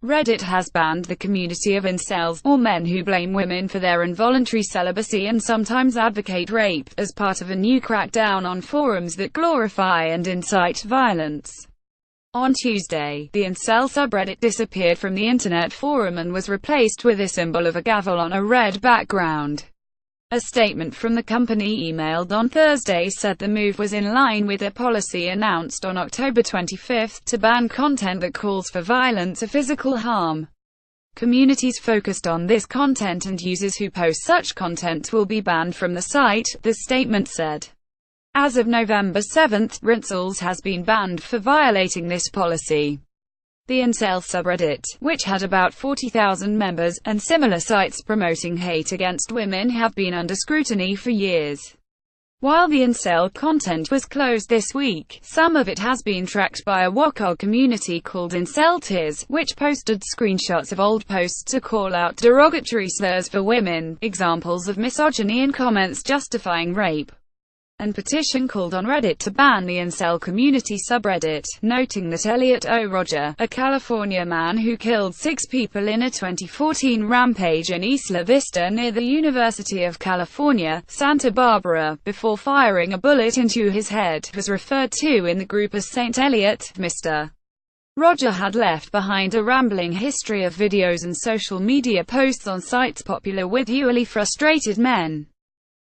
Reddit has banned the community of incels, or men who blame women for their involuntary celibacy and sometimes advocate rape, as part of a new crackdown on forums that glorify and incite violence. On Tuesday, the incel subreddit disappeared from the internet forum and was replaced with a symbol of a gavel on a red background. A statement from the company emailed on Thursday said the move was in line with a policy announced on October 25 to ban content that calls for violence or physical harm. Communities focused on this content and users who post such content will be banned from the site, the statement said. As of November 7, incels has been banned for violating this policy. The incel subreddit, which had about 40,000 members, and similar sites promoting hate against women have been under scrutiny for years. While the incel content was closed this week, some of it has been tracked by a WOCOG community called Incite, which posted screenshots of old posts to call out derogatory slurs for women, examples of misogyny and comments justifying rape. And petition called on Reddit to ban the incel community subreddit, noting that Elliot O. Roger, a California man who killed 6 people in a 2014 rampage in Isla Vista near the University of California, Santa Barbara, before firing a bullet into his head, was referred to in the group as Saint Elliot. Mr. Roger had left behind a rambling history of videos and social media posts on sites popular with usually frustrated men.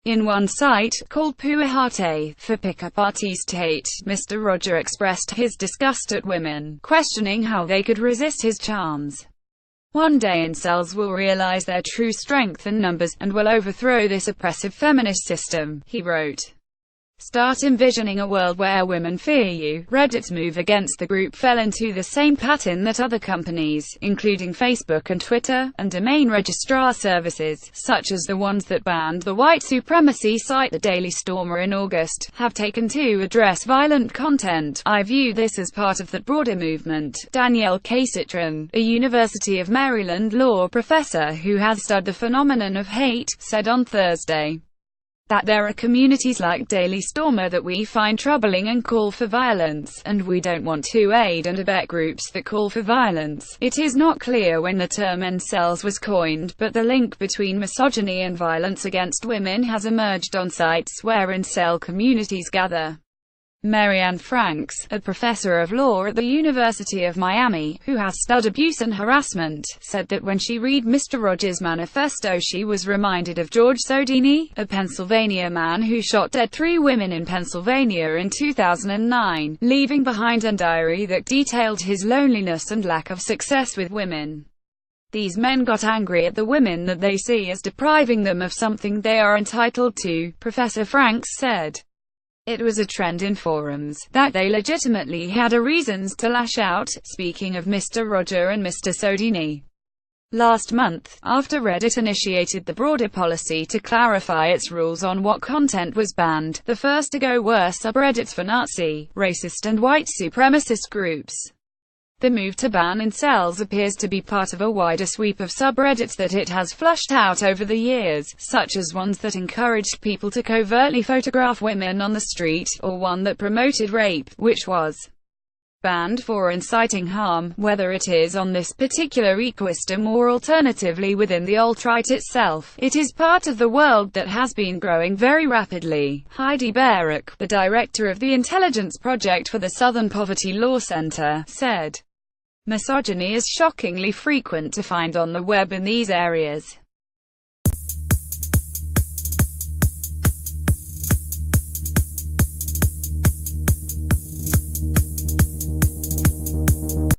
In one site, called Puahate, for pickup artist hate, Mr. Roger expressed his disgust at women, questioning how they could resist his charms. One day incels will realize their true strength and numbers, and will overthrow this oppressive feminist system, he wrote. Start envisioning a world where women fear you. Reddit's move against the group fell into the same pattern that other companies, including Facebook and Twitter, and domain registrar services, such as the ones that banned the white supremacy site The Daily Stormer in August, have taken to address violent content. I view this as part of that broader movement, Danielle K. Citron, a University of Maryland law professor who has studied the phenomenon of hate, said on Thursday that there are communities like Daily Stormer that we find troubling and call for violence, and we don't want to aid and abet groups that call for violence. It is not clear when the term incels was coined, but the link between misogyny and violence against women has emerged on sites where incel communities gather. Marianne Franks, a professor of law at the University of Miami, who has studied abuse and harassment, said that when she read Mr. Rogers' manifesto she was reminded of George Sodini, a Pennsylvania man who shot dead 3 women in Pennsylvania in 2009, leaving behind a diary that detailed his loneliness and lack of success with women. These men got angry at the women that they see as depriving them of something they are entitled to, Professor Franks said. It was a trend in forums, that they legitimately had a reasons to lash out, speaking of Mr. Roger and Mr. Sodini. Last month, after Reddit initiated the broader policy to clarify its rules on what content was banned, the first to go were subreddits for Nazi, racist and white supremacist groups. The move to ban incels appears to be part of a wider sweep of subreddits that it has flushed out over the years, such as ones that encouraged people to covertly photograph women on the street, or one that promoted rape, which was banned for inciting harm, whether it is on this particular ecosystem or alternatively within the alt-right itself. It is part of the world that has been growing very rapidly. Heidi Baruch, the director of the Intelligence Project for the Southern Poverty Law Center, said, "Misogyny is shockingly frequent to find on the web in these areas.